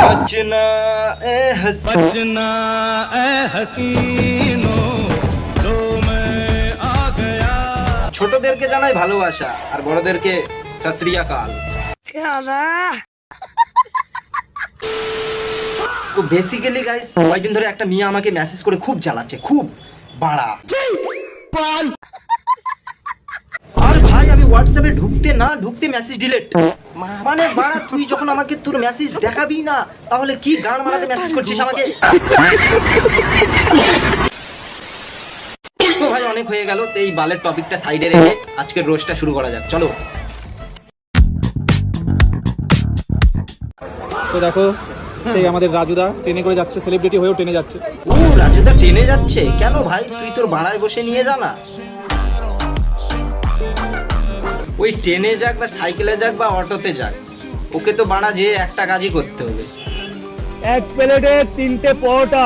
बचना ए हसीनो तो मैं आ गया। ছোটদেরকে জানাই ভালোবাসা আর বড়দেরকে সত শ্রী আকাল। তো বেসিক্যালি গাইস কয়েকদিন ধরে একটা মিয়া আমাকে মেসেজ করে খুব জ্বালাচ্ছে, খুব বাড়া। আর ভাই আমি হোয়াটসঅ্যাপে ঢুকতে মেসেজ ডিলিট। মানে বাড়া তুই যখন আমাকে তোর মেসেজ দেখাবি না তাহলে কি গান মারাতে মেসেজ করছিস আমাকে? তো ভাই অনেক হয়ে গেল, তো এই বালের টপিকটা সাইডে রেখে আজকের রোজটা শুরু করা যাক, চলো। তো দেখো সেই আমাদের রাজুদা ট্রেনে করে যাচ্ছে, সেলিব্রিটি হয়েও ট্রেনে যাচ্ছে। ও রাজুদা ট্রেনে যাচ্ছে কেন ভাই? তুই তোর ভাড়ায় বসে নিয়ে যা না। ওই ট্রেনে যাক বা সাইকেলে যাক বা অটোতে যাক, ওকে তো বাড়া যে একটা কাজই করতে হবে। এক প্লেটে 3টে পরোটা।